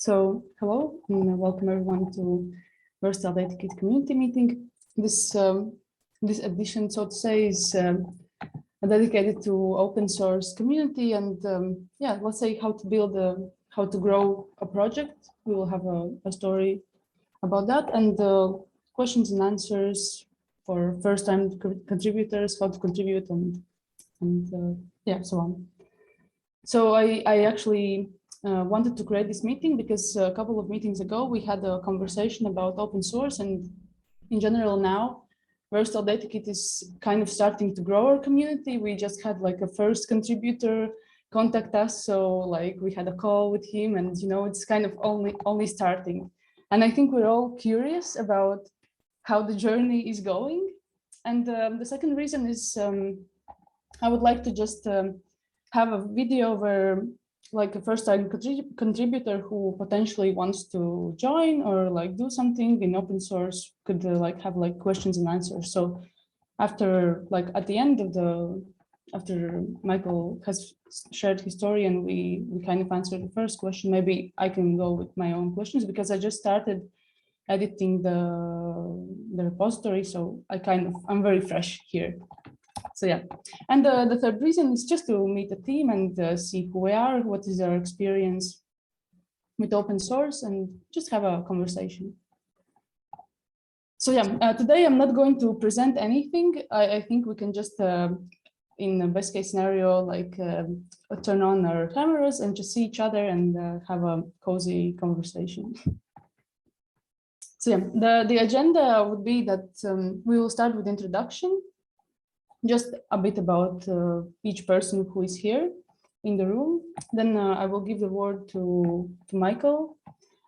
So hello and welcome everyone to Versatile VDK Community Meeting. This edition, so to say, is dedicated to open source community and yeah, let's say how to build how to grow a project. We will have a story about that and questions and answers for first-time contributors, how to contribute and yeah, so on. So I actually wanted to create this meeting because a couple of meetings ago we had a conversation about open source, and in general now Versatile DataKit is kind of starting to grow our community. We just had like a first contributor contact us, so like we had a call with him, and you know it's kind of only starting. And I think we're all curious about how the journey is going. And the second reason is I would like to just have a video where like a first-time contributor who potentially wants to join or like do something in open source could like have like questions and answers. So after like at the end of after Michael has shared his story and we kind of answered the first question, maybe I can go with my own questions because I just started editing the repository, so I'm very fresh here. So yeah, and the third reason is just to meet the team and see who we are, what is our experience with open source, and just have a conversation. So yeah, today I'm not going to present anything. I think we can just, in the best case scenario, like turn on our cameras and just see each other and have a cozy conversation. So yeah, the agenda would be that we will start with introduction, just a bit about each person who is here in the room. Then I will give the word to Michael.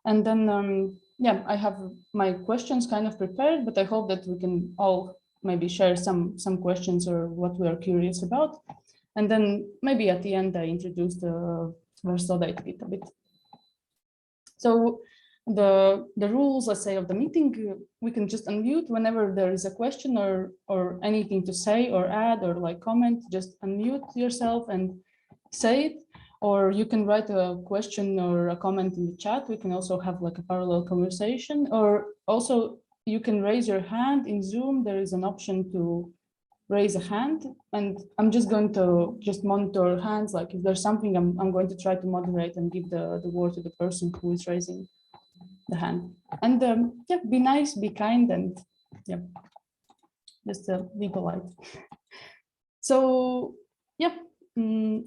And then, yeah, I have my questions kind of prepared, but I hope that we can all maybe share some questions or what we are curious about. And then maybe at the end, I introduce the Versatile DataKit a bit. So the rules, let's say, of the meeting, we can just unmute whenever there is a question or anything to say or add or like comment, just unmute yourself and say it. Or you can write a question or a comment in the chat. We can also have like a parallel conversation, or also you can raise your hand in Zoom. There is an option to raise a hand, and I'm just going to just monitor hands. Like if there's something, I'm going to try to moderate and give the word to the person who is raising the hand. And yeah, be nice, be kind, and yeah, just be polite. So yeah,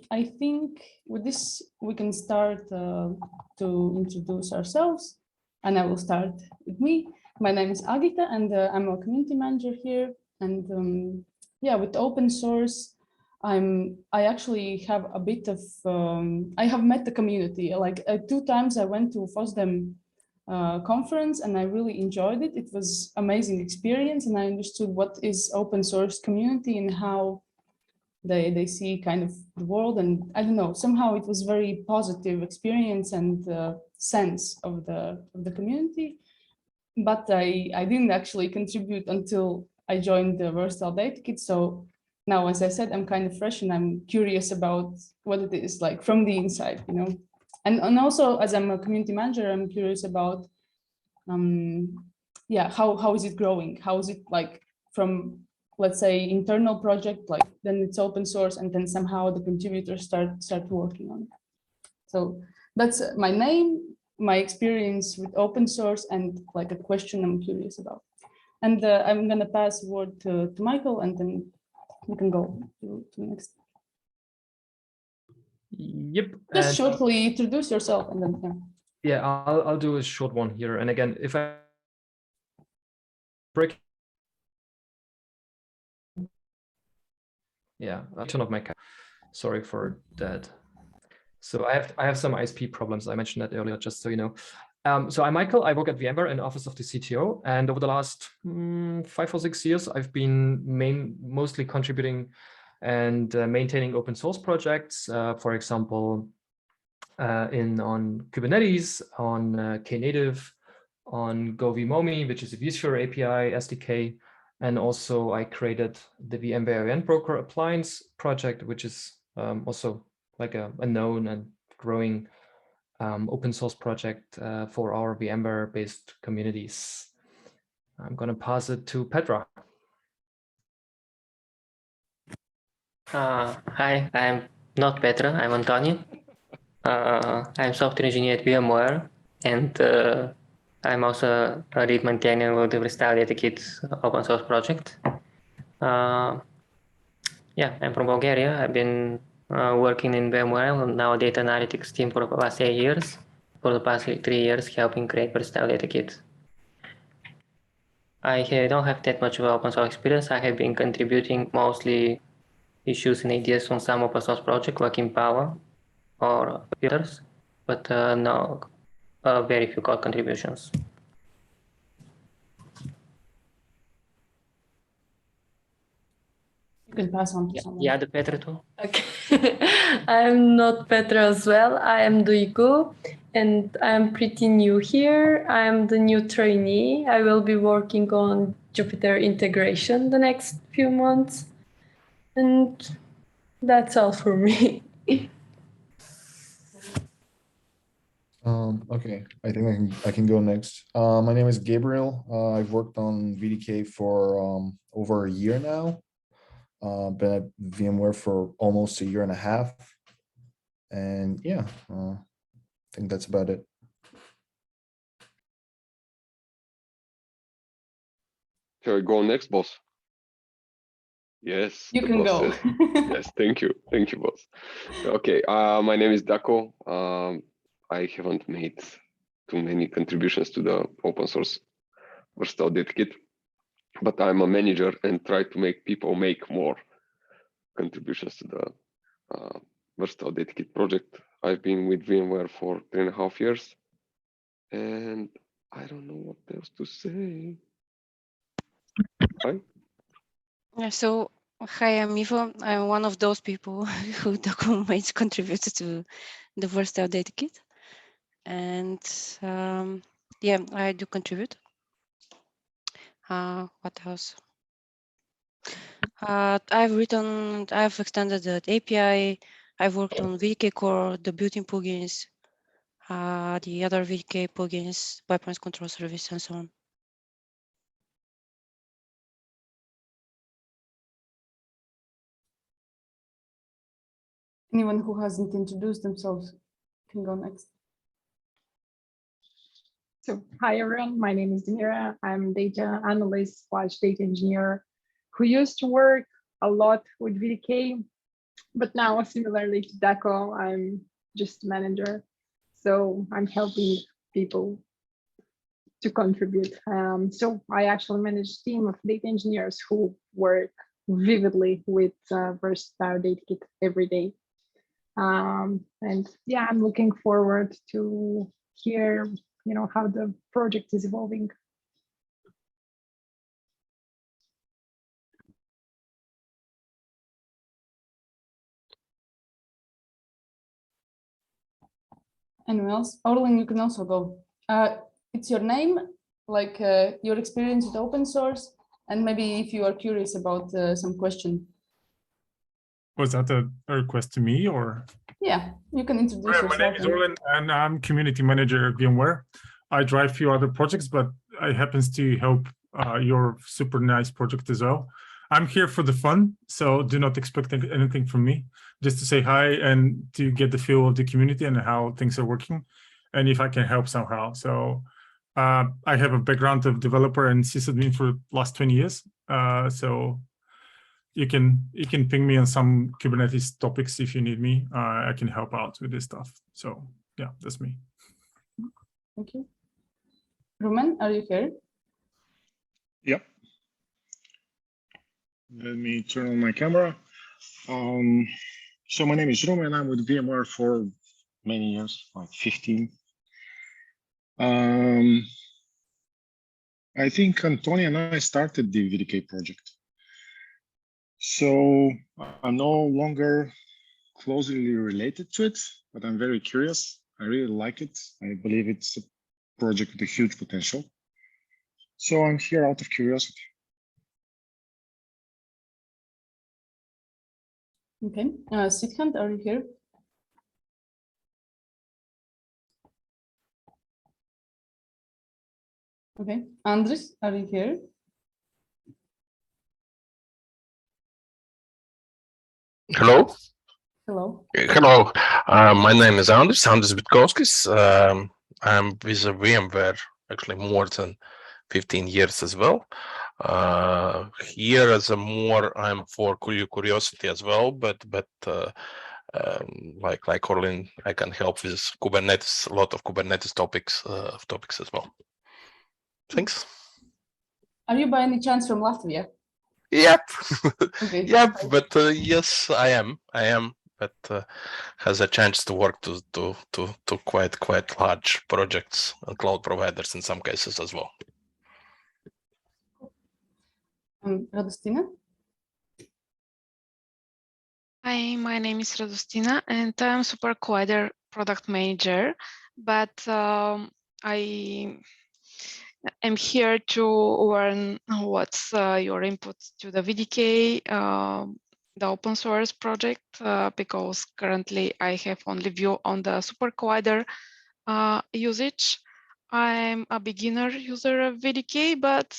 I think with this we can start to introduce ourselves, and I will start with me. My name is Agita, and I'm a community manager here. And yeah, with open source, I actually have a bit of I have met the community. Like 2 times I went to FOSDEM conference and I really enjoyed it. It was amazing experience, and I understood what is open source community and how they see kind of the world. And I don't know, somehow it was very positive experience and sense of the community. But I didn't actually contribute until I joined the Versatile DataKit. So now, as I said, I'm kind of fresh and I'm curious about what it is like from the inside, you know. And also, as I'm a community manager, I'm curious about, yeah, how is it growing? How is it like from, let's say, internal project, like then it's open source, and then somehow the contributors start working on it. So that's my name, my experience with open source, and like a question I'm curious about. And I'm gonna pass the word to Michael, and then we can go to the next. Yep. Just shortly introduce yourself, and then yeah, I'll do a short one here. And again, if I break, yeah, I'll turn off my camera. Sorry for that. So I have some ISP problems. I mentioned that earlier, just so you know. So I'm Michael. I work at VMware in the office of the CTO, and over the last 5 or 6 years, I've been mostly contributing and maintaining open source projects. For example, on Kubernetes, on Knative, on GoVMomi, which is a vSphere API SDK, and also I created the VMware Event Broker Appliance project, which is also like a known and growing open source project for our VMware-based communities. I'm going to pass it to Petra. Hi, I'm not Petra, I'm Antonio. I'm software engineer at VMware, and I'm also a lead maintainer of the Versatile DataKit open source project. Yeah, I'm from Bulgaria. I've been working in VMware, now a data analytics team for the last 8 years. For the past 3 years, helping create Versatile DataKit. I don't have that much of open source experience. I have been contributing mostly issues and ideas on some open source projects like Impala or others, but no, very few code contributions. You can pass on to someone. Yeah, the Petra too. Okay. I'm not Petra as well. I am Duiku, and I'm pretty new here. I'm the new trainee. I will be working on Jupyter integration the next few months. And that's all for me. Okay, I think I can go next. My name is Gabriel. I've worked on VDK for over a year now. Been at VMware for almost a year and a half. And yeah, I think that's about it. Shall I go next, boss? Yes, You the can boss go. says. Yes, thank you, boss. Okay, my name is Dako. I haven't made too many contributions to the open source Versatile DataKit, but I'm a manager and try to make people make more contributions to the Versatile DataKit project. I've been with VMware for 3.5 years, and I don't know what else to say. Hi. Yeah, so hi, I'm Ivo. I'm one of those people who documents contributed to the Versatile DataKit. And yeah, I do contribute. What else? I've extended the API. I've worked on VDK core, the built-in plugins, the other VDK plugins, pipelines control service, and so on. Anyone who hasn't introduced themselves can go next. So hi everyone, my name is Demira. I'm data analyst / data engineer who used to work a lot with VDK, but now similarly to Dako, I'm just a manager. So I'm helping people to contribute. So I actually manage a team of data engineers who work vividly with Versatile DataKit every day. And yeah, I'm looking forward to hear how the project is evolving. Anyone else? Orlin, you can also go. It's your name, like your experience with open source, and maybe if you are curious about some question. Was that a request to me or? Yeah, you can introduce yourself. My name is Orlin and I'm community manager at VMware. I drive a few other projects, but I happens to help your super nice project as well. I'm here for the fun, so do not expect anything from me. Just to say hi and to get the feel of the community and how things are working, and if I can help somehow. So I have a background of developer and sysadmin for the last 20 years. So you can ping me on some Kubernetes topics if you need me. I can help out with this stuff. So yeah, that's me. Thank you. Roman, are you here? Yep. Let me turn on my camera. So my name is Roman and I'm with VMware for many years, like 15. I think Antonio and I started the VDK project. So I'm no longer closely related to it, but I'm very curious. I really like it. I believe it's a project with a huge potential. So I'm here out of curiosity. Okay, Sikhant, are you here? Okay, Andres, are you here? Hello. Hello. Hello. My name is Andris Vitkovskis. I'm with VMware actually more than 15 years as well. Here as a more I'm for curiosity as well, but like Orlin, I can help with Kubernetes, a lot of Kubernetes topics as well. Thanks. Are you by any chance from Latvia? Yep. Okay. Yep. But yes, I am. But has a chance to work to quite large projects and cloud providers in some cases as well. Radostina? Hi, my name is Radostina, and I'm Super Collider product manager. But I am here to learn what's your input to the VDK, the open source project, because currently I have only view on the Super Collider usage. I'm a beginner user of VDK, but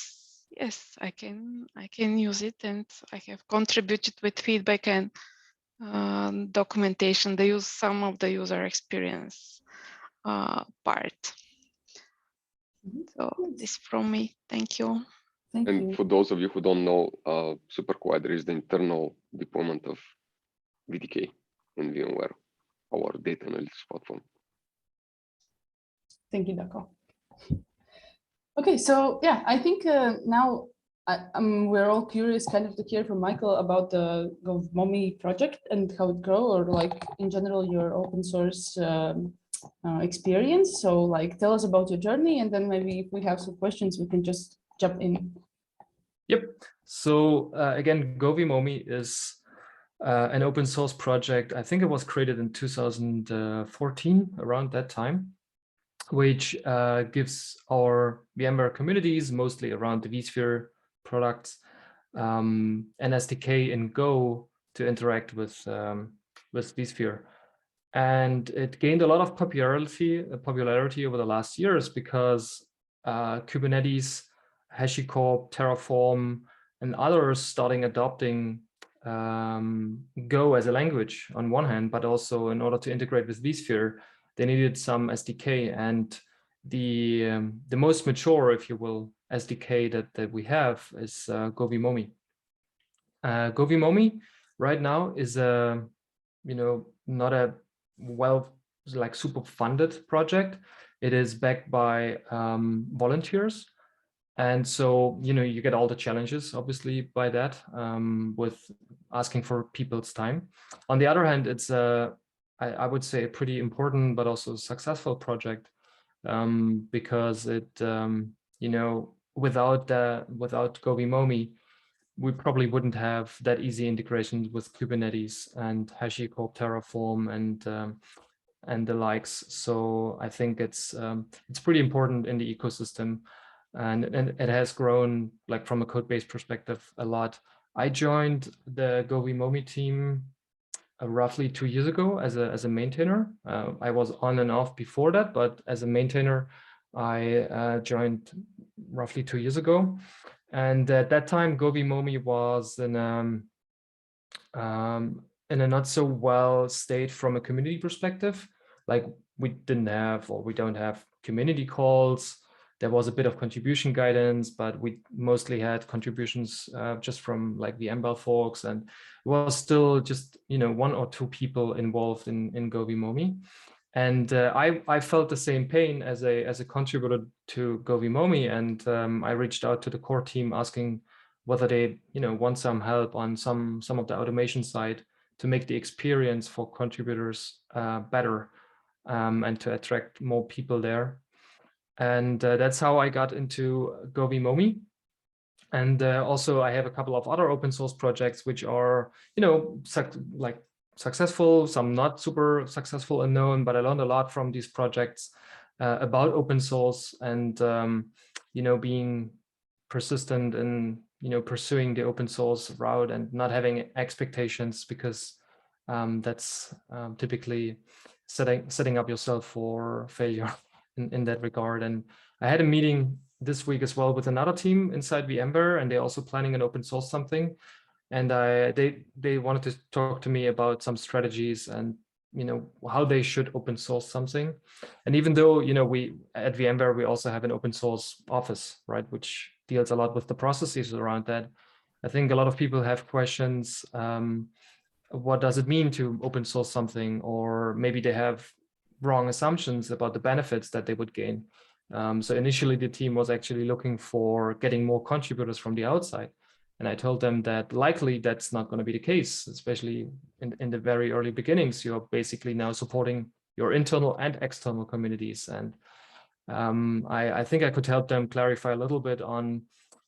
yes, I can use it, and I have contributed with feedback and documentation. They use some of the user experience part. So this from me. Thank you. Thank And you. for those of you who don't know, Super Collider is the internal deployment of VDK in VMware, our data analytics platform. Thank you, Dako. Okay, so yeah, I think now we're all curious kind of to hear from Michael about the GovMomi project and how it grew, or like in general your open source experience. So like tell us about your journey, and then maybe if we have some questions, we can just jump in. Yep. So again, GovMomi is an open source project. I think it was created in 2014, around that time, which gives our VMware communities, mostly around the vSphere products, an SDK in Go to interact with vSphere. And it gained a lot of popularity over the last years because Kubernetes, HashiCorp, Terraform, and others starting adopting Go as a language on one hand, but also in order to integrate with vSphere, they needed some SDK. And the most mature, if you will, SDK that we have is GovMomi. GovMomi right now is not a super funded project. It is backed by volunteers. And so, you get all the challenges, obviously, by that, with asking for people's time. On the other hand, it's I would say a pretty important, but also successful project, because it, without GovMomi, we probably wouldn't have that easy integration with Kubernetes and HashiCorp, Terraform, and the likes. So I think it's pretty important in the ecosystem, and it has grown, like from a code base perspective, a lot. I joined the GovMomi team roughly 2 years ago as a maintainer. I was on and off before that, but as a maintainer, I joined roughly 2 years ago. And at that time, GovMomi was in a not so well state from a community perspective. Like we don't have community calls. There was a bit of contribution guidance, but we mostly had contributions just from like the MBAL folks, and it was still just 1 or 2 people involved in GovMomi. And I felt the same pain as a contributor to GovMomi, and I reached out to the core team asking whether they want some help on some of the automation side to make the experience for contributors better, and to attract more people there. And that's how I got into GovMomi. And also I have a couple of other open source projects which are successful, some not super successful and known, but I learned a lot from these projects about open source and being persistent in pursuing the open source route and not having expectations, because that's typically setting up yourself for failure in that regard. And I had a meeting this week as well with another team inside VMware, and they're also planning an open source something. And they wanted to talk to me about some strategies and how they should open source something. And even though we at VMware we also have an open source office, right, which deals a lot with the processes around that, I think a lot of people have questions. What does it mean to open source something? Or maybe they have wrong assumptions about the benefits that they would gain. So initially the team was actually looking for getting more contributors from the outside. And I told them that likely that's not going to be the case, especially in the very early beginnings. You're basically now supporting your internal and external communities. And I think I could help them clarify a little bit on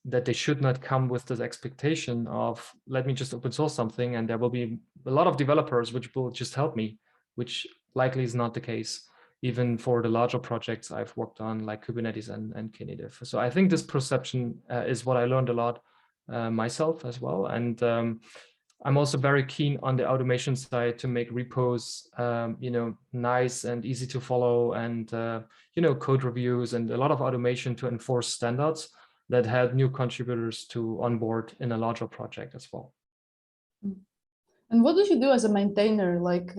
that they should not come with this expectation of, let me just open source something and there will be a lot of developers which will just help me, which likely is not the case, even for the larger projects I've worked on, like Kubernetes and Knative. So I think this perception is what I learned a lot myself as well. And I'm also very keen on the automation side to make repos, nice and easy to follow, and code reviews and a lot of automation to enforce standards that help new contributors to onboard in a larger project as well. And what did you do as a maintainer? Like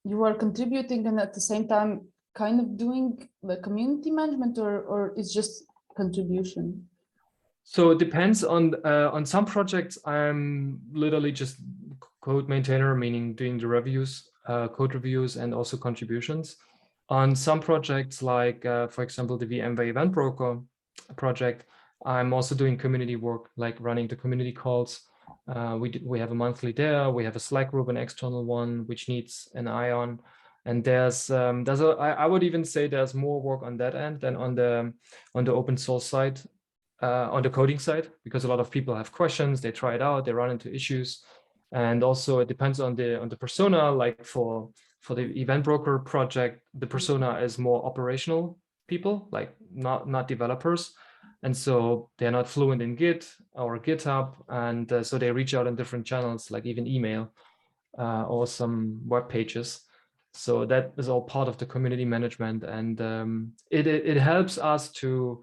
you are contributing and at the same time kind of doing the community management, or it's just contribution? So it depends on some projects. I'm literally just code maintainer, meaning doing the reviews, code reviews, and also contributions. On some projects, like for example, the VMware Event Broker project, I'm also doing community work, like running the community calls. We have a monthly there. We have a Slack group, an external one, which needs an eye on. And I would even say there's more work on that end than on the open source side. On the coding side, because a lot of people have questions, they try it out, they run into issues. And also it depends on the persona. Like for the Event Broker project, the persona is more operational people, like not developers. And so they're not fluent in Git or GitHub. And so they reach out in different channels, like even email or some web pages. So that is all part of the community management. And it helps us to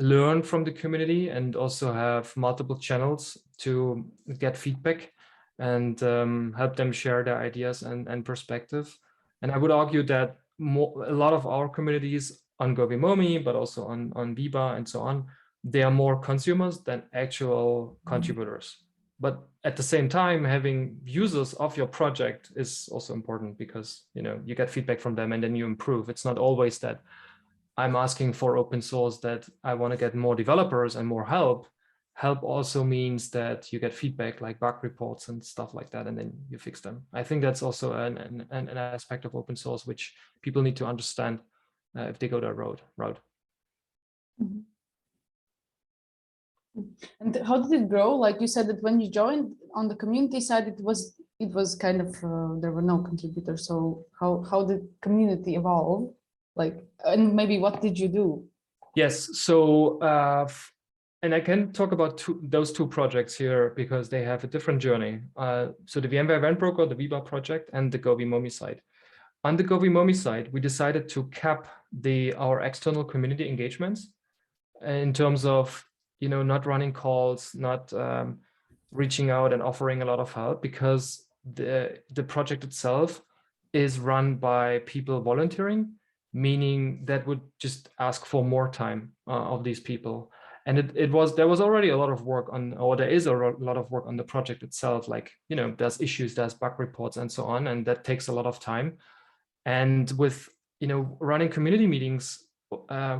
learn from the community and also have multiple channels to get feedback and help them share their ideas and perspective. And I would argue that a lot of our communities on GoVimomi, but also on Viba and so on, they are more consumers than actual contributors. But at the same time, having users of your project is also important, because you get feedback from them and then you improve. It's not always that I'm asking for open source that I want to get more developers and more help. Help also means that you get feedback like bug reports and stuff like that, and then you fix them. I think that's also an aspect of open source which people need to understand if they go that route. Mm-hmm. And how did it grow? Like you said that when you joined on the community side, it was kind of there were no contributors. So how did community evolve? Like, and maybe what did you do? Yes, so and I can talk about those two projects here because they have a different journey. So the VMware Event Broker, the Viba project, and the GoVimomi side. On the GoVimomi side, we decided to cap our external community engagements in terms of not running calls, not reaching out and offering a lot of help, because the project itself is run by people volunteering, meaning that would just ask for more time of these people. And there was already a lot of work on, or there is a lot of work on the project itself. Like, there's issues, there's bug reports and so on, and that takes a lot of time. And with, running community meetings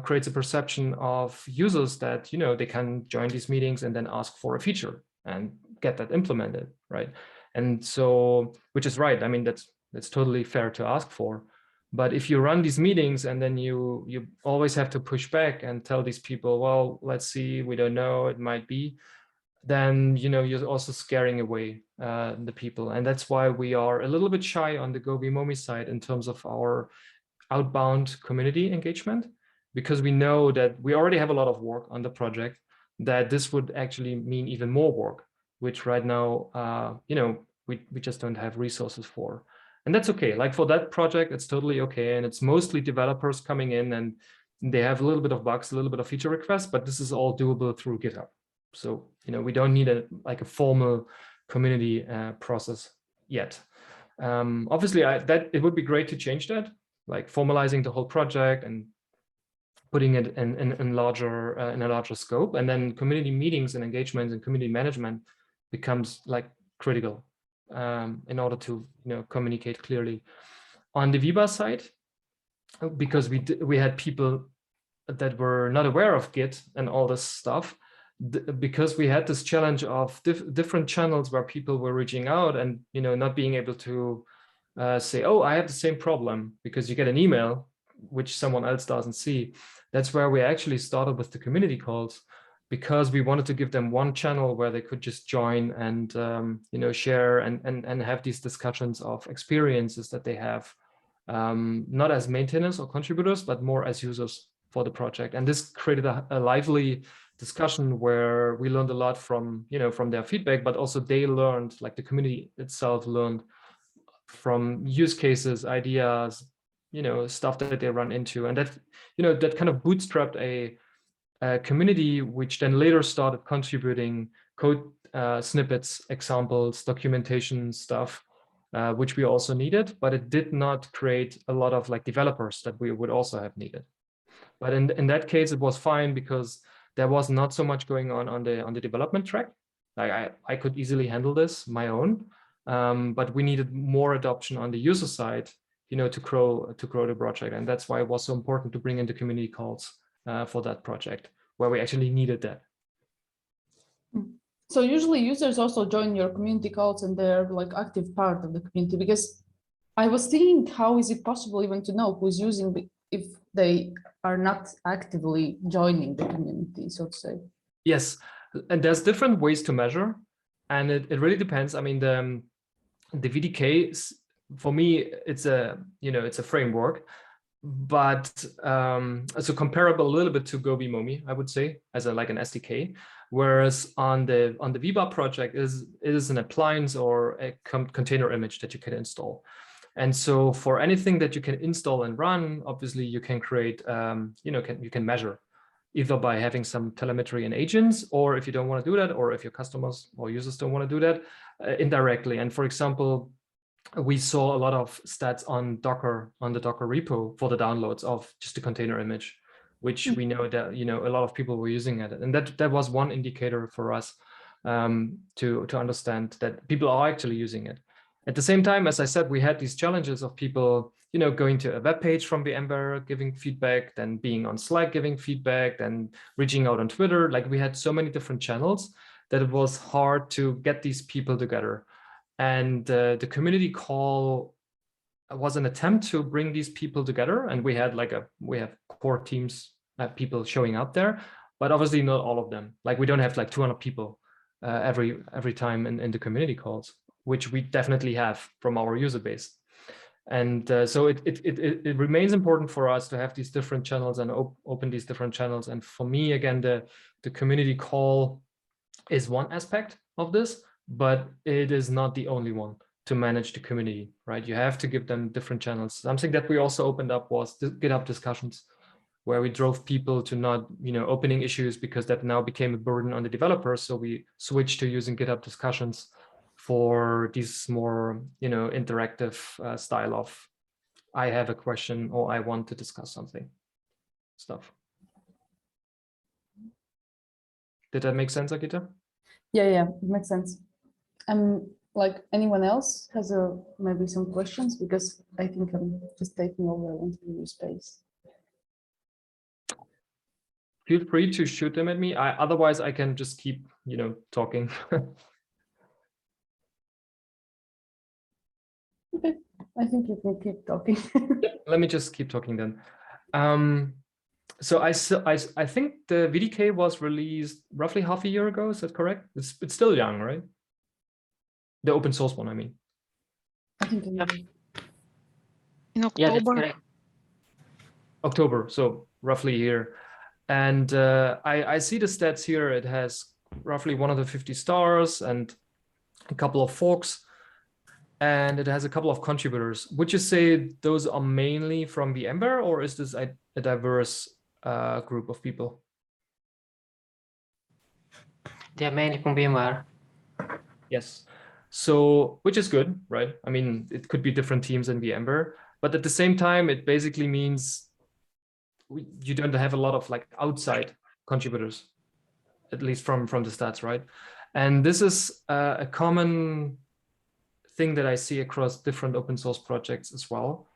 creates a perception of users that, they can join these meetings and then ask for a feature and get that implemented, right? And so, which is right. I mean, that's totally fair to ask for. But if you run these meetings and then you always have to push back and tell these people, well, let's see, we don't know, it might be, then you're also scaring away the people. And that's why we are a little bit shy on the GoVimomi side in terms of our outbound community engagement, because we know that we already have a lot of work on the project, that this would actually mean even more work, which right now, we just don't have resources for. And that's okay. Like for that project, it's totally okay. And it's mostly developers coming in and They have a little bit of bugs, a little bit of feature requests, but this is all doable through GitHub. So, we don't need a formal community process yet. Obviously, it would be great to change that, like formalizing the whole project and putting it in a larger scope, and then community meetings and engagements and community management becomes like critical in order to communicate clearly. On the Viva side, because we had people that were not aware of Git and all this stuff, because we had this challenge of different channels where people were reaching out and not being able to say, oh, I have the same problem, because you get an email which someone else doesn't see. That's where we actually started with the community calls, because we wanted to give them one channel where they could just join and share and have these discussions of experiences that they have, not as maintainers or contributors, but more as users for the project. And this created a lively discussion where we learned a lot from their feedback, but also they learned, like the community itself learned from use cases, ideas, stuff that they run into, and that that kind of bootstrapped a community, which then later started contributing code snippets, examples, documentation stuff, which we also needed, but it did not create a lot of like developers that we would also have needed. But in that case, it was fine, because there was not so much going on the development track. Like I could easily handle this my own, but we needed more adoption on the user side, to grow the project, and that's why it was so important to bring in the community calls for that project, where we actually needed that. So usually users also join your community calls and they're like active part of the community, because I was thinking, how is it possible even to know who's using if they are not actively joining the community, so to say? Yes, and there's different ways to measure, and it really depends. I mean, the VDK, for me, it's a framework, but so comparable a little bit to GoBimomi, I would say, as like an SDK. Whereas on the Viva project it is an appliance or a container image that you can install. And so for anything that you can install and run, obviously you can create, you can measure, either by having some telemetry and agents, or if you don't want to do that, or if your customers or users don't want to do that, indirectly. And for example, we saw a lot of stats on Docker, on the Docker repo for the downloads of just a container image, which we know that a lot of people were using it, and that was one indicator for us to understand that people are actually using it. At the same time, as I said, we had these challenges of people going to a web page from VMware, giving feedback, then being on Slack giving feedback, then reaching out on Twitter. Like, we had so many different channels that it was hard to get these people together. And the community call was an attempt to bring these people together, and we have core teams, people showing up there, but obviously not all of them. Like, we don't have like 200 people every time in the community calls, which we definitely have from our user base. And so it remains important for us to have these different channels and open these different channels. And for me, again, the community call is one aspect of this, but it is not the only one to manage the community, right? You have to give them different channels. Something that we also opened up was the GitHub discussions, where we drove people to not, opening issues, because that now became a burden on the developers. So we switched to using GitHub discussions for these more, interactive style of, I have a question or I want to discuss something stuff. Did that make sense, Akita? Yeah, it makes sense. Like, anyone else has maybe some questions, because I think I'm just taking over into your space. Feel free to shoot them at me. Otherwise, I can just keep, talking. Okay, I think you can keep talking. Let me just keep talking then. So I think the VDK was released roughly half a year ago. Is that correct? It's still young, right? The open source one, I mean. I think in October. Yeah, that's correct. October, so roughly a year. And I see the stats here. It has roughly 150 stars and a couple of forks, and it has a couple of contributors. Would you say those are mainly from VMware, or is this a diverse group of people? They are mainly from VMware. Yes. So, which is good, right? I mean, it could be different teams in VMware, but at the same time, it basically means you don't have a lot of like outside contributors, at least from the stats, right? And this is a common thing that I see across different open source projects as well.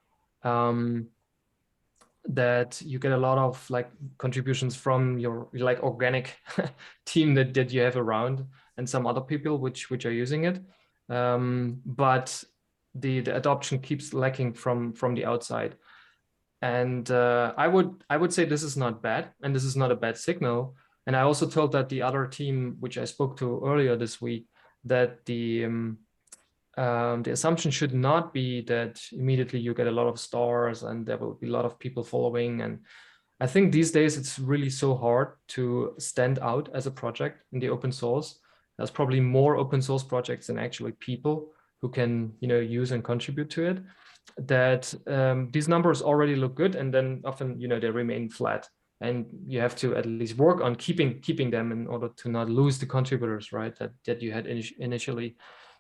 That you get a lot of like contributions from your like organic team that you have around and some other people which are using it. But the adoption keeps lacking from the outside. And I would say this is not bad, and this is not a bad signal. And I also told that the other team, which I spoke to earlier this week, that the assumption should not be that immediately you get a lot of stars and there will be a lot of people following. And I think these days it's really so hard to stand out as a project in the open source. There's probably more open source projects than actually people who can, use and contribute to it. That these numbers already look good, and then often, they remain flat. And you have to at least work on keeping them in order to not lose the contributors, right? That you had initially.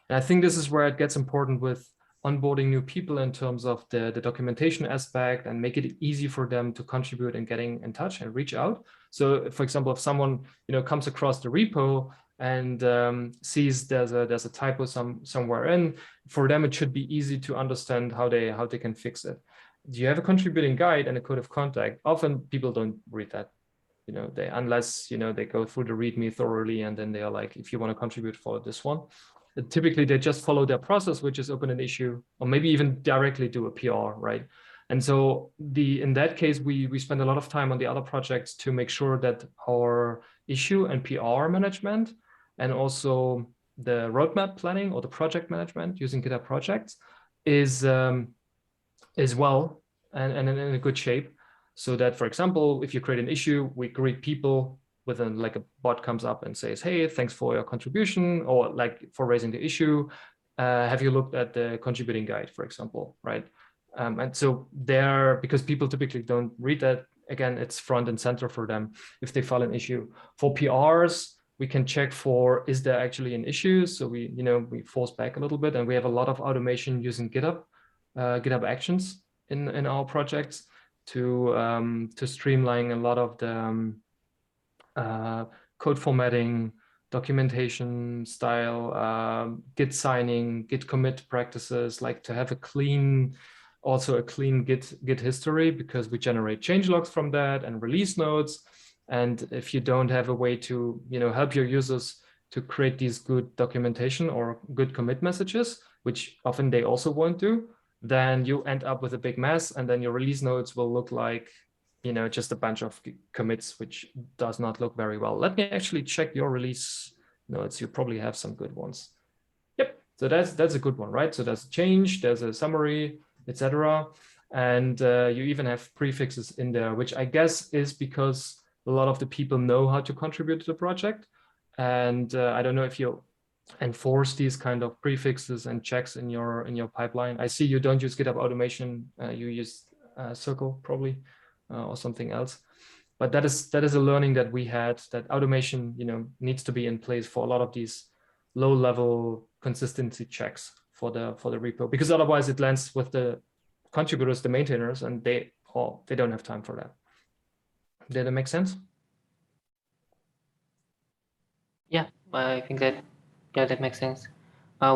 And I think this is where it gets important with onboarding new people in terms of the documentation aspect, and make it easy for them to contribute and getting in touch and reach out. So, for example, if someone comes across the repo and sees there's a typo somewhere in, for them it should be easy to understand how they can fix it. Do you have a contributing guide and a code of contact? Often people don't read that. Unless they go through the README thoroughly, and then they are like, if you want to contribute, follow this one. Typically they just follow their process, which is open an issue, or maybe even directly do a PR, right? And so in that case, we spend a lot of time on the other projects to make sure that our issue and PR management, and also the roadmap planning or the project management using GitHub projects is well and in a good shape. So that, for example, if you create an issue, we greet people with like a bot comes up and says, hey, thanks for your contribution, or like for raising the issue. Have you looked at the contributing guide, for example, right? And so because people typically don't read that, again, it's front and center for them if they file an issue. For PRs, we can check for, is there actually an issue? So we force back a little bit, and we have a lot of automation using GitHub Actions in our projects to streamline a lot of the code formatting, documentation style, Git signing, Git commit practices, like to have a clean Git history, because we generate changelogs from that and release notes. And if you don't have a way to help your users to create these good documentation or good commit messages, which often they also won't do, then you end up with a big mess, and then your release notes will look like just a bunch of commits, which does not look very well. Let me actually check your release notes. You probably have some good ones. Yep, so that's a good one, right? So there's a change, there's a summary, etc. And you even have prefixes in there, which I guess is because a lot of the people know how to contribute to the project. And I don't know if you enforce these kind of prefixes and checks in your pipeline. I see you don't use GitHub automation, you use Circle probably. Or something else, but that is a learning that we had, that automation needs to be in place for a lot of these low-level consistency checks for the repo, because otherwise it lands with the contributors, the maintainers, and they don't have time for that. Did that make sense? Yeah, I think that makes sense.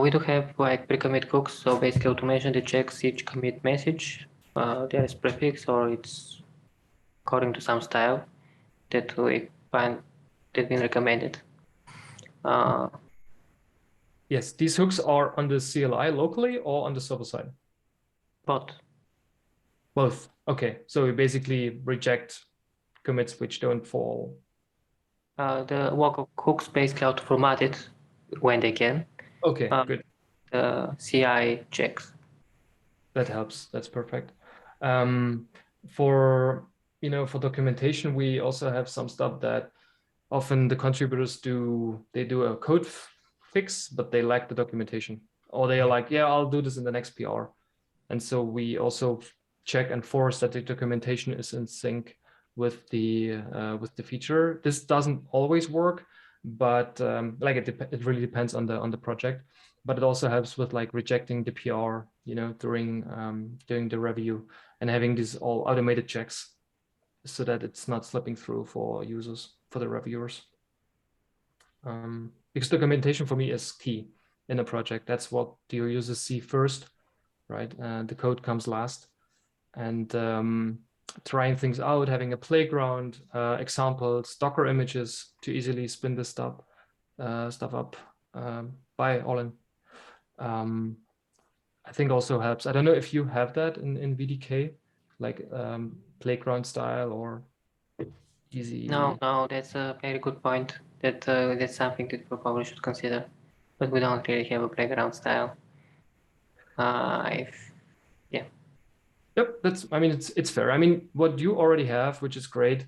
We do have like pre-commit hooks, so basically automation that checks each commit message. There is prefix, or it's according to some style that we find that's been recommended. Yes, these hooks are on the CLI locally or on the server side? Both. Okay, so we basically reject commits which don't fall. The work of hooks basically auto-format it when they can. Okay, good. The CI checks. That helps. That's perfect. For documentation, we also have some stuff that often the contributors do. They do a code fix, but they lack the documentation, or they are like, yeah, I'll do this in the next PR. And so we also check and force that the documentation is in sync with the feature. This doesn't always work, but like it really depends on the project. But it also helps with like rejecting the PR, during the review, and having these all automated checks so that it's not slipping through for users, for the reviewers. Because documentation for me is key in a project. That's what the users see first, right? The code comes last. And trying things out, having a playground, examples, Docker images to easily spin this stuff up by Olin. I think also helps. I don't know if you have that in VDK, like playground style or easy. No, that's a very good point. That's something that we probably should consider, but we don't really have a playground style. Yeah. Yep, I mean, it's fair. I mean, what you already have, which is great,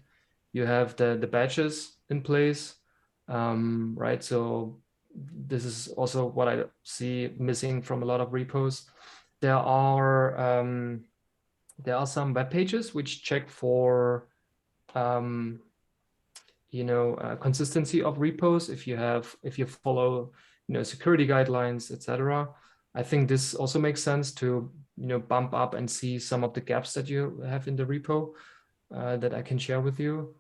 you have the badges in place, right? So this is also what I see missing from a lot of repos. There are some web pages which check for consistency of repos if you follow security guidelines, etc. I think this also makes sense to bump up and see some of the gaps that you have in the repo that I can share with you.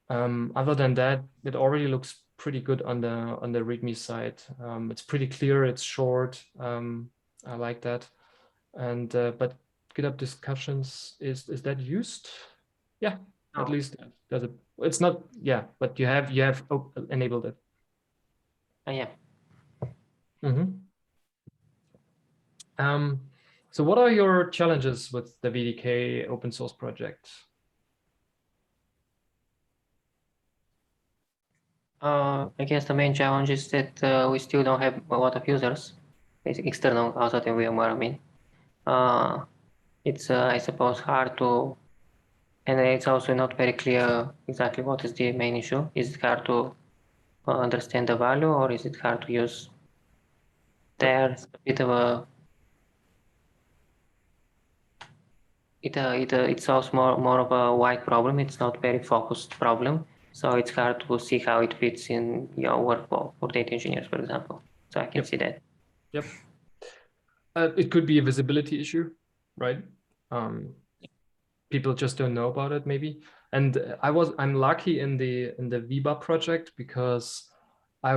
Other than that, it already looks pretty good on the README side. It's pretty clear, it's short. I like that. And but GitHub discussions, is that used? Yeah, No. at least there's a. It's not, yeah, but you have enabled it. Yeah. Mm-hmm. So what are your challenges with the VDK open source project? I guess the main challenge is that we still don't have a lot of users, basically external outside of VMware. I mean, it's I suppose hard to, and it's also not very clear exactly what is the main issue. Is it hard to understand the value, or is it hard to use? There's a bit of a it solves more of a wide problem. It's not very focused problem. So it's hard to see how it fits in your workflow for data engineers, for example. So I can see that. Yep. It could be a visibility issue, right? People just don't know about it, maybe. And I'm lucky in the VBA project because I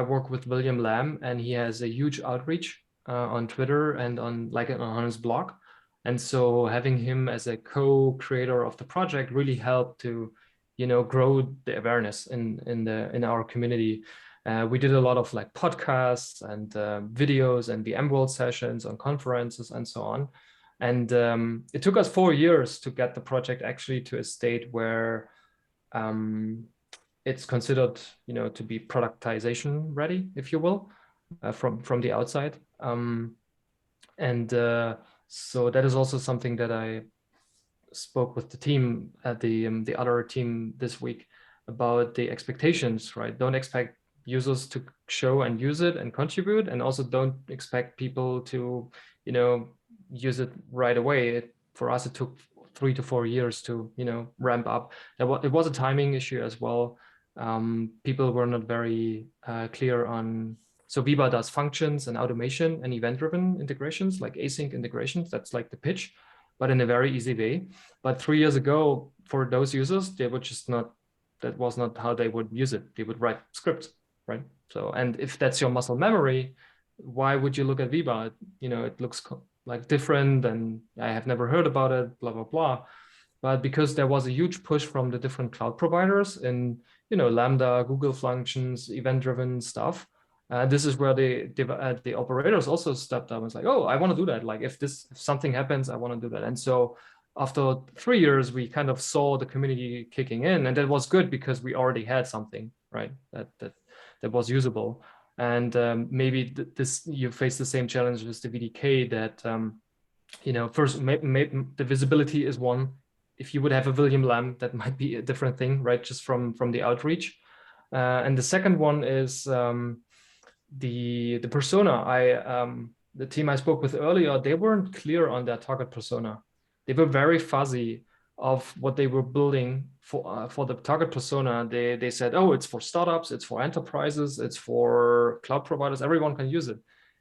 work with William Lamb, and he has a huge outreach on Twitter and on his blog. And so having him as a co-creator of the project really helped to grow the awareness in our community. We did a lot of like podcasts and videos and VMworld sessions on conferences and so on. And it took us 4 years to get the project actually to a state where it's considered, to be productization ready, if you will, from the outside. So that is also something that I spoke with the team at the other team this week about the expectations, right? Don't expect users to show and use it and contribute, and also don't expect people to, use it right away. For us, it took 3 to 4 years to, ramp up. It was a timing issue as well. People were not very clear on. So VBA does functions and automation and event-driven integrations, like async integrations. That's like the pitch, but in a very easy way. But 3 years ago, for those users, they would just not. That was not how they would use it. They would write scripts, right? So, and if that's your muscle memory, why would you look at VBA? It looks like different, and I have never heard about it, blah, blah, blah. But because there was a huge push from the different cloud providers in, Lambda, Google Functions, event-driven stuff, this is where the operators also stepped up and was like, oh, I want to do that. Like if something happens, I want to do that. And so after 3 years, we kind of saw the community kicking in, and that was good because we already had something, right? That was usable. And maybe you face the same challenge with the VDK that, first, the visibility is one. If you would have a William Lamb, that might be a different thing, right? Just from the outreach. And the second one is the persona. The team I spoke with earlier, they weren't clear on their target persona. They were very fuzzy of what they were building for the target persona. They said, oh, it's for startups, it's for enterprises, it's for cloud providers, everyone can use it.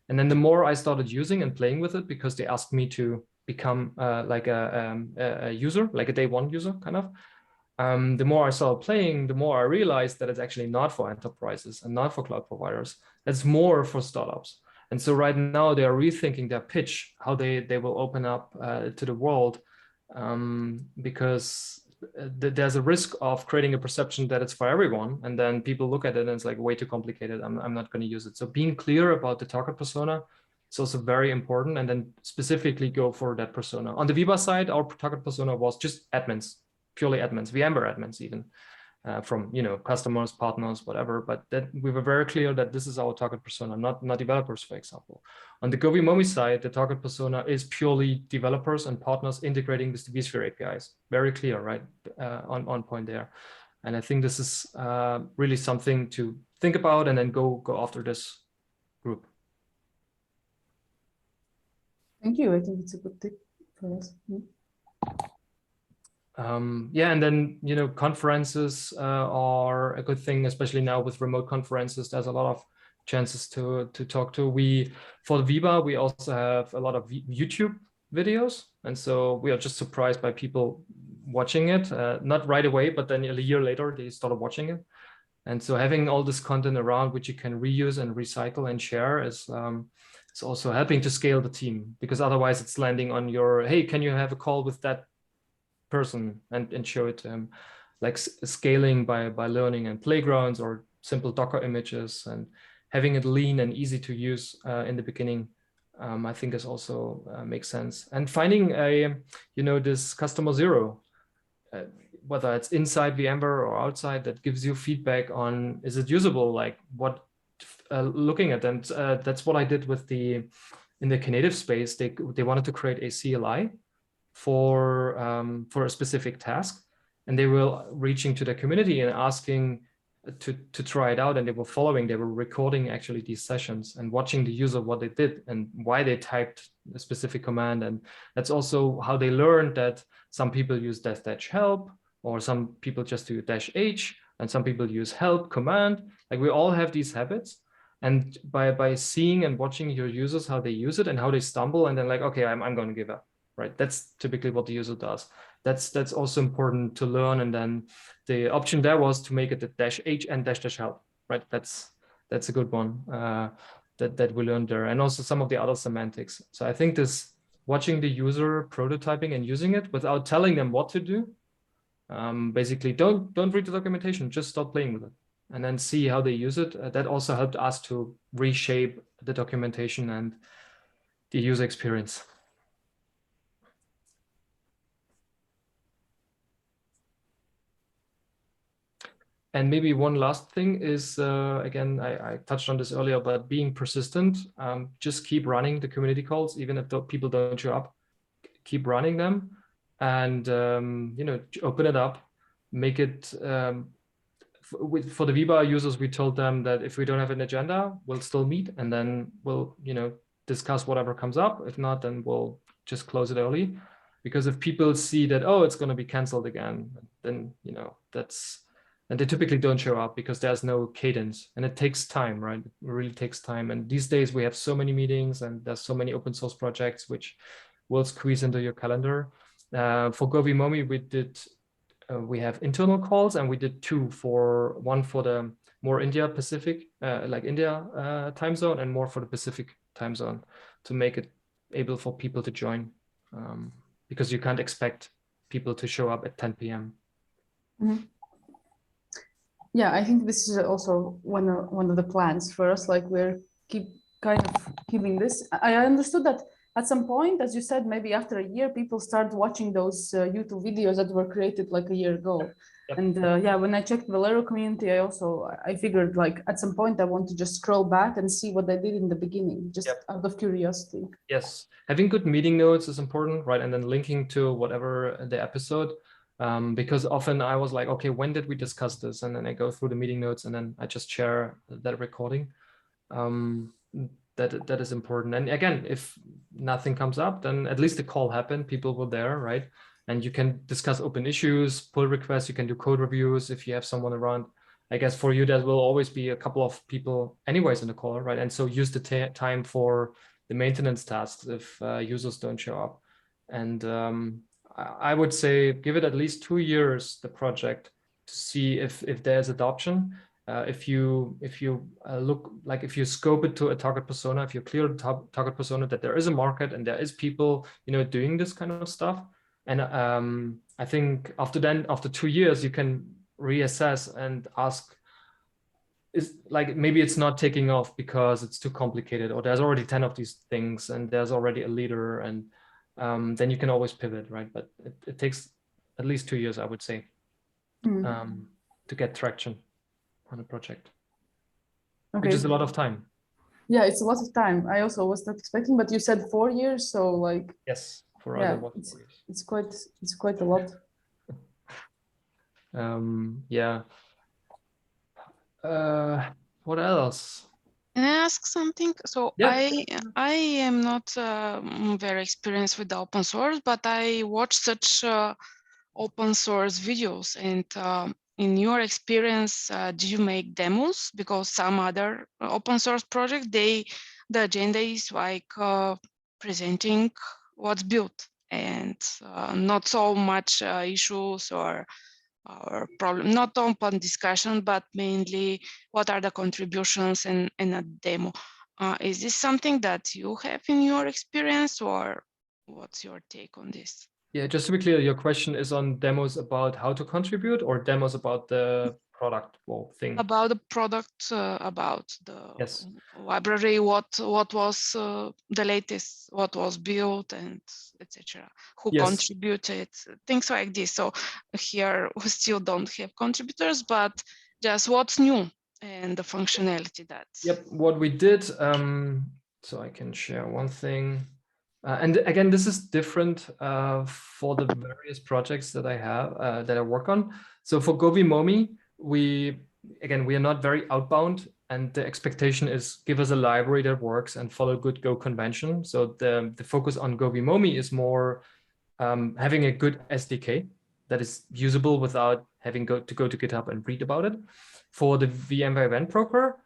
And then the more I started using and playing with it, because they asked me to become like a user, like a day one user kind of, the more I started playing, the more I realized that it's actually not for enterprises and not for cloud providers. It's more for startups. And so right now they are rethinking their pitch, how they will open up to the world, because there's a risk of creating a perception that it's for everyone. And then people look at it and it's like way too complicated. I'm not going to use it. So being clear about the target persona is also very important. And then specifically go for that persona. On the Viva side, our target persona was just admins, purely admins, VMware admins even. From customers, partners, whatever, but that we were very clear that this is our target persona, not developers, for example. On the GoVimomi side, the target persona is purely developers and partners integrating with the vSphere APIs. Very clear, right? On point there. And I think this is really something to think about and then go after this group. Thank you. I think it's a good tip for us. Yeah, and then conferences are a good thing, especially now with remote conferences. There's a lot of chances to talk to. For Viva, we also have a lot of YouTube videos, and so we are just surprised by people watching it. Not right away, but then a year later they started watching it. And so having all this content around which you can reuse and recycle and share is also helping to scale the team, because otherwise it's landing on your, hey, can you have a call with that person and show it to him, like scaling by learning and playgrounds or simple Docker images, and having it lean and easy to use in the beginning, I think is also makes sense. And finding this customer zero, whether it's inside VMware or outside, that gives you feedback on, is it usable, like what looking at. And that's what I did with in the Knative space. They wanted to create a CLI for a specific task, and they were reaching to the community and asking to try it out, and they were recording actually these sessions and watching the user what they did and why they typed a specific command. And that's also how they learned that some people use -help, or some people just do -h, and some people use help command. Like we all have these habits, and by seeing and watching your users how they use it and how they stumble, and then like, okay, I'm going to give up. Right, that's typically what the user does. That's also important to learn. And then the option there was to make it the -h and -help. Right, that's a good one that we learned there, and also some of the other semantics. So I think this watching the user prototyping and using it without telling them what to do. Basically, don't read the documentation. Just start playing with it, and then see how they use it. That also helped us to reshape the documentation and the user experience. And maybe one last thing is, again, I touched on this earlier, but being persistent, just keep running the community calls, even if people don't show up, keep running them, and open it up, make it, for the Viva users, we told them that if we don't have an agenda, we'll still meet, and then we'll, discuss whatever comes up. If not, then we'll just close it early, because if people see that, oh, it's going to be canceled again, then, and they typically don't show up because there's no cadence, and it takes time, right? It really takes time. And these days we have so many meetings, and there's so many open source projects which will squeeze into your calendar. For GoVimomi, we have internal calls, and we did one for the more India Pacific, like India time zone, and more for the Pacific time zone, to make it able for people to join, because you can't expect people to show up at 10 p.m. Mm-hmm. Yeah, I think this is also one of the plans for us. Like we're keeping this. I understood that at some point, as you said, maybe after a year, people start watching those YouTube videos that were created like a year ago. Yep. And yeah, when I checked Valero community, I figured like at some point I want to just scroll back and see what they did in the beginning, just out of curiosity. Yes, having good meeting notes is important, right? And then linking to whatever the episode. Because often I was like, okay, when did we discuss this? And then I go through the meeting notes, and then I just share that recording. That is important. And again, if nothing comes up, then at least the call happened. People were there, right? and you can discuss open issues, pull requests, you can do code reviews if you have someone around. I guess for you, there will always be a couple of people anyways in the call, right? And so use the time for the maintenance tasks if users don't show up. And I would say give it at least 2 years, the project, to see if there's adoption. If you look, like if you scope it to a target persona, if you're clear the target persona that there is a market and there is people, you know, doing this kind of stuff. And I think after 2 years, you can reassess and ask, is like, maybe it's not taking off because it's too complicated, or there's already 10 of these things and there's already a leader, and then you can always pivot, right? But it takes at least 2 years, I would say, to get traction on a project, Okay. which is a lot of time. Yeah, it's a lot of time. I also was not expecting, but you said 4 years, so like, yes, for yeah, other 4 years. It's quite a lot. Yeah. What else? Can I ask something? So Yeah. I am not very experienced with the open source, but I watch such open source videos. And in your experience, do you make demos? Because some other open source project, the agenda is like presenting what's built, and not so much issues or problem, not open discussion, but mainly what are the contributions and a demo. Is this something that you have in your experience, or what's your take on this? Yeah, just to be clear, your question is on demos about how to contribute, or demos about the product thing? About the product, about the yes. library, what was the latest, what was built, and etc. Who yes. contributed, things like this. So here we still don't have contributors, but just what's new and the functionality that. Yep, what we did. So I can share one thing. And again, this is different for the various projects that I have, that I work on. So for Govimomi, we are not very outbound, and the expectation is give us a library that works and follow good Go convention. So the focus on Govimomi is more having a good SDK that is usable without having to go to GitHub and read about it. For the VMware Event Broker,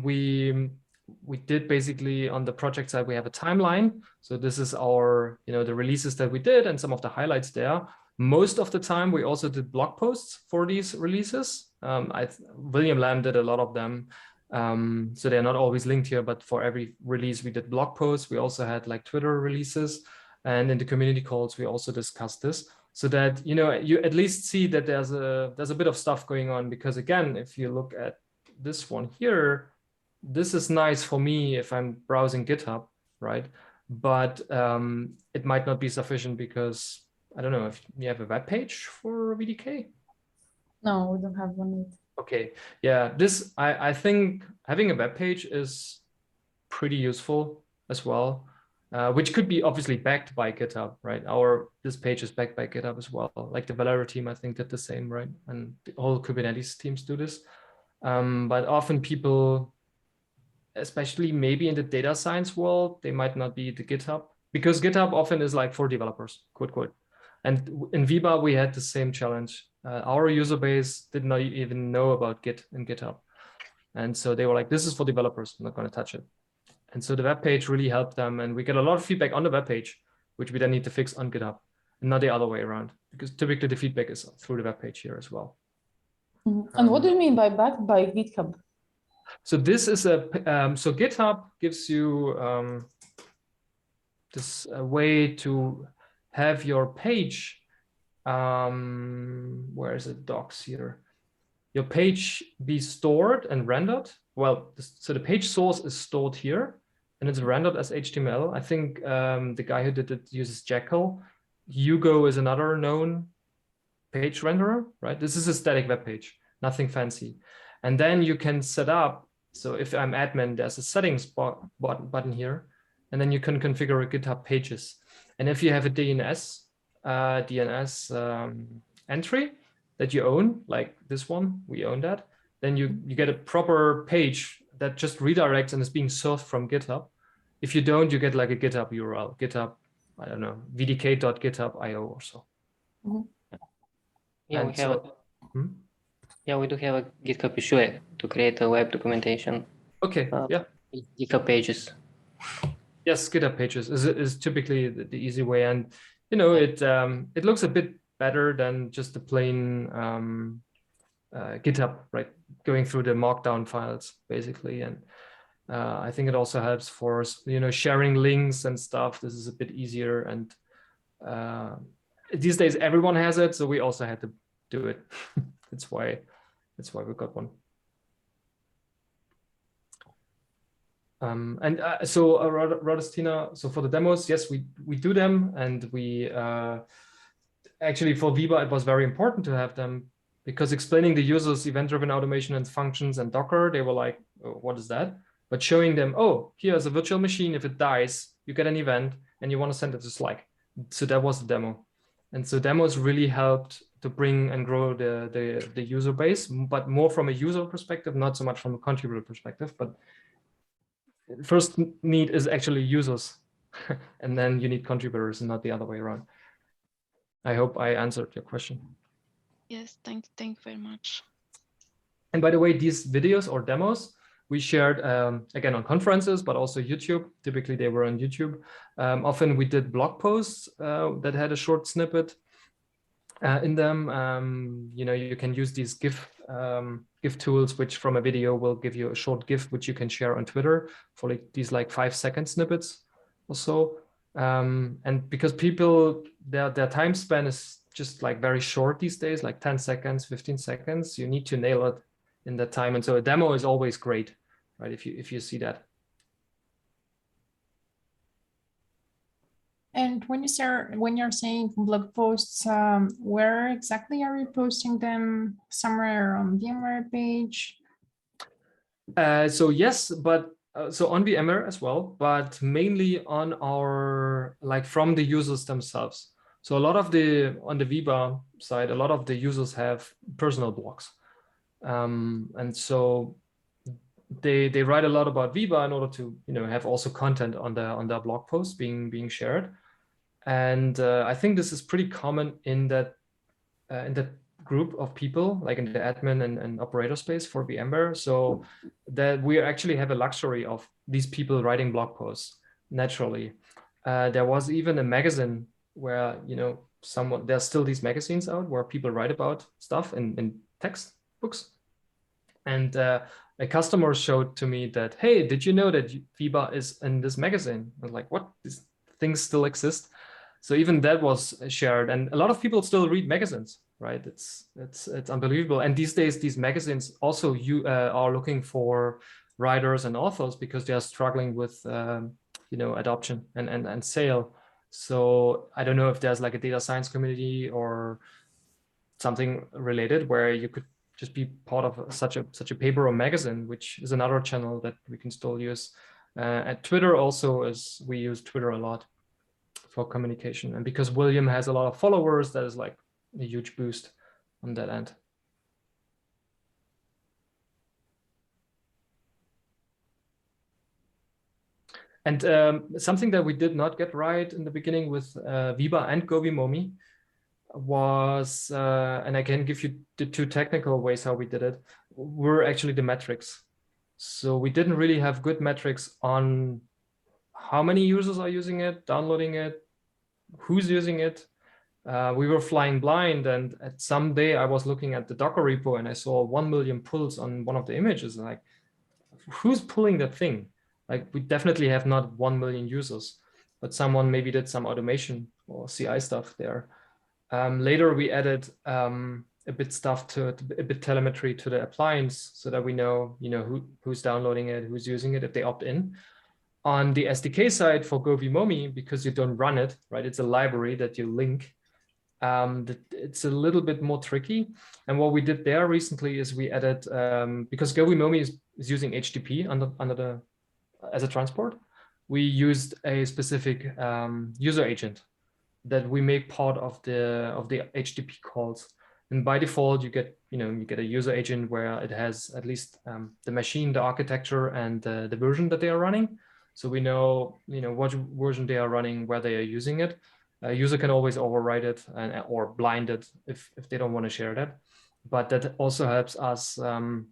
we did basically on the project side, we have a timeline. So this is our, the releases that we did and some of the highlights there. Most of the time, we also did blog posts for these releases. William Lamb did a lot of them. So they're not always linked here, but for every release, we did blog posts. We also had like Twitter releases, and in the community calls, we also discussed this, so that, you at least see that there's a bit of stuff going on. Because again, if you look at this one here, this is nice for me if I'm browsing GitHub, right? But it might not be sufficient because I don't know if you have a web page for VDK. No, we don't have one yet. Okay, yeah, this I think having a web page is pretty useful as well, which could be obviously backed by GitHub, right? This page is backed by GitHub as well. Like the Valera team, I think, did the same, right? And the whole Kubernetes teams do this. But often people, especially maybe in the data science world, they might not be the GitHub, because GitHub often is like for developers, quote. And in Viva, we had the same challenge. Our user base did not even know about Git and GitHub. And so they were like, this is for developers, I'm not going to touch it. And so the web page really helped them. And we get a lot of feedback on the web page, which we then need to fix on GitHub, and not the other way around, because typically the feedback is through the web page here as well. Mm-hmm. And what do you mean by backed by GitHub? So this is so GitHub gives you this way to have your page, where is it, docs here, your page be stored and rendered. Well, so the page source is stored here and it's rendered as HTML. I think the guy who did it uses Jekyll. Hugo is another known page renderer, right? This is a static web page, nothing fancy. And then you can set up, so if I'm admin, there's a settings button here, and then you can configure a GitHub pages. And if you have a DNS entry that you own, like this one, we own that, then you get a proper page that just redirects and is being served from GitHub. If you don't, you get like a GitHub URL, GitHub, I don't know, vdk.github.io or so. Yeah, And we have so, yeah, we do have a GitHub issue to create a web documentation. okay, yeah. GitHub pages. Yes, GitHub pages is typically the easy way, and you know it looks a bit better than just the plain GitHub, right? Going through the markdown files basically, and I think it also helps for sharing links and stuff. This is a bit easier, and these days everyone has it, so we also had to do it. That's why we got one. So Radostina, so for the demos, yes, we do them, and we actually for Viva it was very important to have them, because explaining the users event-driven automation and functions and Docker, they were like, oh, what is that? But showing them, oh, here's a virtual machine. If it dies, you get an event and you want to send it to Slack. So that was the demo. And so demos really helped to bring and grow the user base, but more from a user perspective, not so much from a contributor perspective. But first need is actually users, and then you need contributors and not the other way around. I hope I answered your question. Yes, thank you very much. And by the way, these videos or demos we shared again on conferences, but also YouTube. Typically they were on YouTube. Often we did blog posts that had a short snippet in them. You can use these GIF tools, which from a video will give you a short GIF, which you can share on Twitter for these 5-second snippets or so. And because people, their time span is just very short these days, like 10 seconds, 15 seconds, you need to nail it in that time. And so a demo is always great, right? If you see that. And when you're saying blog posts, where exactly are you posting them? Somewhere on VMware page? So yes, but so on VMware as well, but mainly on our from the users themselves. So a lot of on the Viva side, a lot of the users have personal blogs. And so they write a lot about Viva in order to have also content on their blog posts being shared. And I think this is pretty common in that group of people, like in the admin and operator space for VMware. So that we actually have a luxury of these people writing blog posts naturally. There was even a magazine where there's still these magazines out where people write about stuff in text books. And a customer showed to me that, hey, did you know that Viva is in this magazine? I was like, what? These things still exist? So even that was shared, and a lot of people still read magazines, right? It's unbelievable. And these days, these magazines also are looking for writers and authors because they are struggling with adoption and sale. So I don't know if there's a data science community or something related where you could just be part of such a paper or magazine, which is another channel that we can still use. At Twitter also, we use Twitter a lot for communication. And because William has a lot of followers, that is a huge boost on that end. And something that we did not get right in the beginning with Viva and GoVimomi was, and I can give you the two technical ways how we did it, were actually the metrics. So we didn't really have good metrics on how many users are using it, downloading it, who's using it. We were flying blind, and at some day I was looking at the Docker repo and I saw 1 million pulls on one of the images. Like, who's pulling that thing? We definitely have not 1 million users, but someone maybe did some automation or CI stuff there. Later we added a bit telemetry to the appliance so that we know, who's downloading it, who's using it, if they opt in. On the SDK side for GoVimomi, because you don't run it, right? It's a library that you link. It's a little bit more tricky. And what we did there recently is we added, because GoVimomi is using HTTP as a transport, we used a specific user agent that we make part of the HTTP calls. And by default, you get a user agent where it has at least the machine, the architecture, and the version that they are running. So we know what version they are running, where they are using it. A user can always override it or blind it if they don't want to share that. But that also helps us, the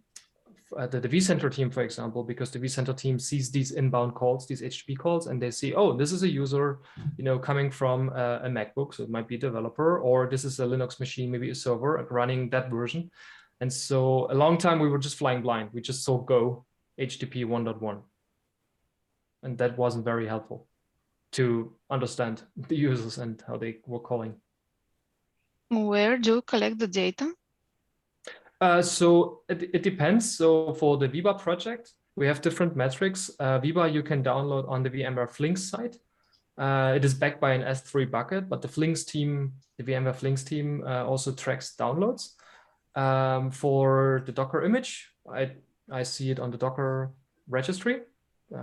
vCenter team, for example, because the vCenter team sees these inbound calls, these HTTP calls, and they see, oh, this is a user, coming from a MacBook, so it might be a developer, or this is a Linux machine, maybe a server running that version. And so a long time we were just flying blind. We just saw Go HTTP 1.1, and that wasn't very helpful to understand the users and how they were calling. Where do you collect the data? So it depends. So for the Viva project, we have different metrics. Viva you can download on the VMware Flinks site. It is backed by an S3 bucket, but the Flinks team, the VMware Flinks team also tracks downloads. For the Docker image, I see it on the Docker registry, the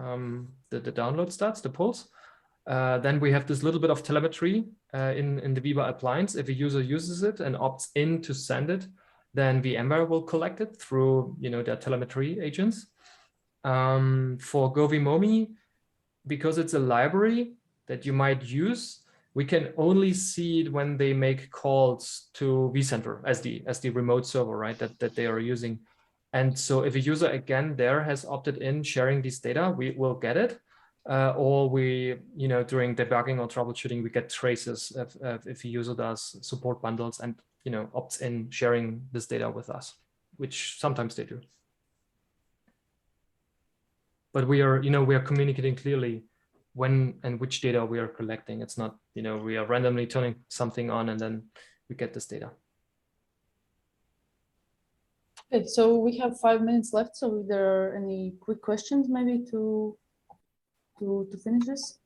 download stats, the pulls. Then we have this little bit of telemetry in the Viva appliance. If a user uses it and opts in to send it, then VMware will collect it through their telemetry agents. For GoVMomi, because it's a library that you might use, we can only see it when they make calls to vCenter as the remote server, right? That they are using. And so if a user again there has opted in sharing this data, we will get it. Or we, during debugging or troubleshooting, we get traces if a user does support bundles and opts in sharing this data with us, which sometimes they do. But we are communicating clearly when and which data we are collecting. It's not, we are randomly turning something on and then we get this data. Okay, so we have 5 minutes left. So if there are any quick questions, maybe to finish this.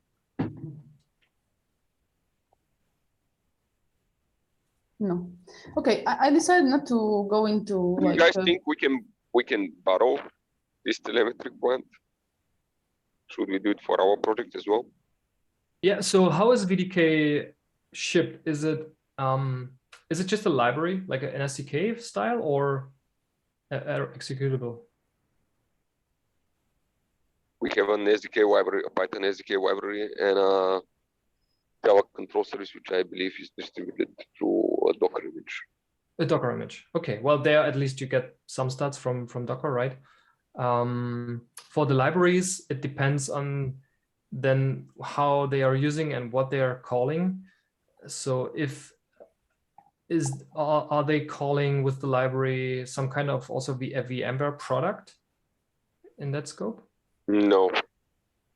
No. Okay, I decided not to go into. Do you guys think we can borrow this telemetry point? Should we do it for our project as well? Yeah. So how is VDK shipped? Is it just a library, like an SDK style, or a executable? We have an SDK library, a Python SDK library, and a Java control service, which I believe is distributed through a Docker image. A Docker image. Okay. Well, there at least you get some stats from Docker, right? For the libraries, it depends on then how they are using and what they are calling. So are they calling with the library some kind of also a VMware product in that scope? No.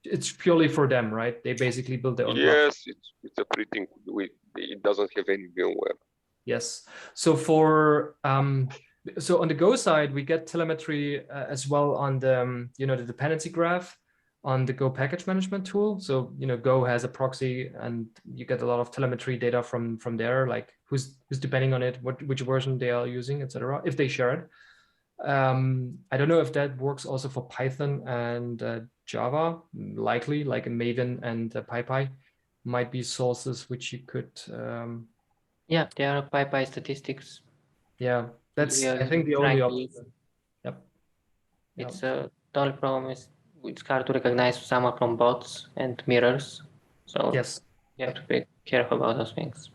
It's purely for them, right? They basically build their own. Yes, it's a pretty. It doesn't have any VMware. Yes. So for so on the Go side, we get telemetry as well on the the dependency graph on the Go package management tool. So Go has a proxy, and you get a lot of telemetry data from there, like who's depending on it, which version they are using, etc. If they share it. I don't know if that works also for Python and Java. Likely, like a Maven and PyPy might be sources which you could. Yeah, there are PyPy statistics. Yeah, that's I think the only option. Yep. It's the only problem is it's hard to recognize some from bots and mirrors. So yes, you have to be careful about those things.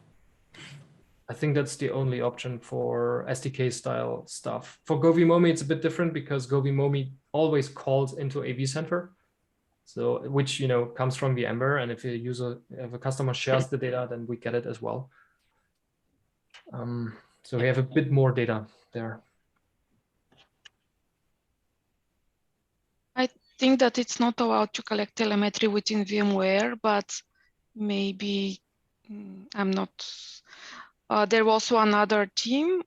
I think that's the only option for SDK style stuff. For GoVMomi, it's a bit different because GoVMomi always calls into a vCenter, so which comes from VMware, and if a customer shares the data, then we get it as well. So we have a bit more data there. I think that it's not allowed to collect telemetry within VMware, but maybe I'm not. There was also another team,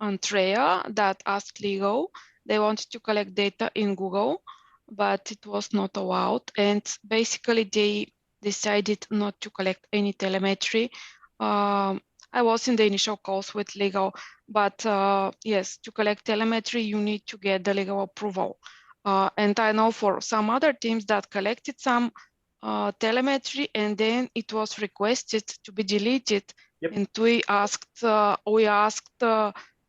Antrea, that asked Lego. They wanted to collect data in Google, but it was not allowed. And basically, they decided not to collect any telemetry. I was in the initial calls with legal, but yes, to collect telemetry, you need to get the legal approval. And I know for some other teams that collected some telemetry and then it was requested to be deleted. Yep. And we asked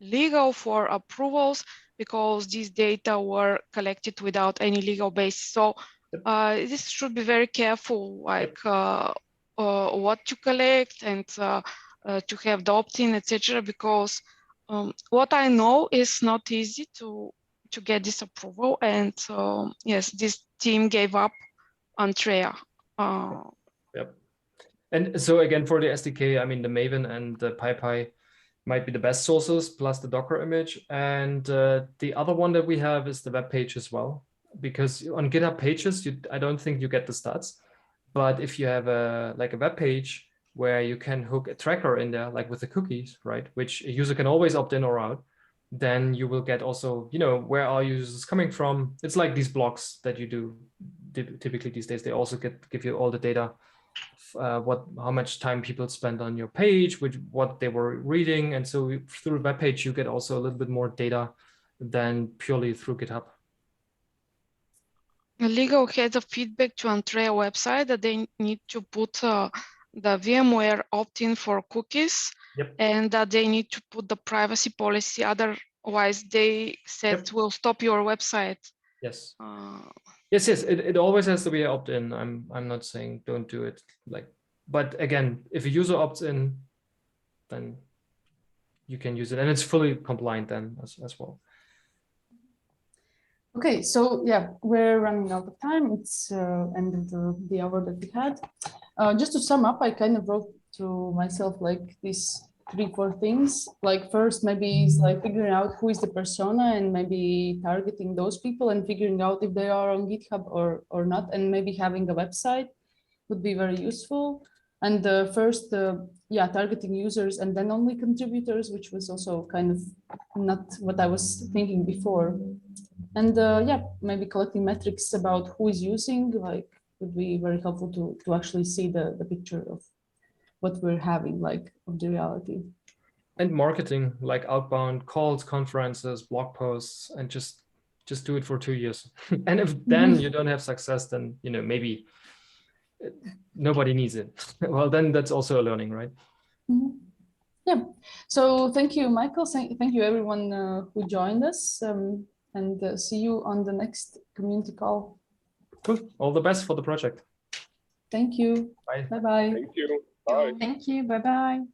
legal for approvals because these data were collected without any legal basis. So this should be very careful, like what to collect and to have the opt-in, etc. Because what I know is not easy to get this approval, and yes, this team gave up on Treya. Yep. And so again, for the SDK, I mean, the Maven and the PyPy might be the best sources, plus the Docker image. And the other one that we have is the web page as well, because on GitHub Pages, I don't think you get the stats. But if you have a web page where you can hook a tracker in there, like with the cookies, right, which a user can always opt in or out, then you will get also, where are users coming from? It's like these blogs that you do typically these days. They also give you all the data, how much time people spend on your page, what they were reading. And so through the web page, you get also a little bit more data than purely through GitHub. Legal had a feedback to Antrea website that they need to put the VMware opt-in for cookies. Yep. And that they need to put the privacy policy. Otherwise, they said, yep. We'll stop your website. Yes. Yes. It always has to be opt-in. I'm not saying don't do it. But again, if a user opts in, then you can use it, and it's fully compliant then as well. Okay, so yeah, we're running out of time. It's end of the hour that we had. Just to sum up, I kind of wrote to myself like these 3-4 things. Like first, maybe it's like figuring out who is the persona and maybe targeting those people and figuring out if they are on GitHub or not, and maybe having a website would be very useful. And first, targeting users and then only contributors, which was also kind of not what I was thinking before. And maybe collecting metrics about who is using, like, would be very helpful to actually see the picture of what we're having, like, of the reality. And marketing, like outbound calls, conferences, blog posts, and just do it for 2 years. And if then you don't have success, then maybe nobody needs it. Well, then that's also a learning, right? Mm-hmm. Yeah. So thank you, Michael. Thank you, everyone who joined us. And see you on the next community call. Cool. All the best for the project. Thank you. Bye. Bye-bye. Thank you. Bye. Thank you. Bye-bye.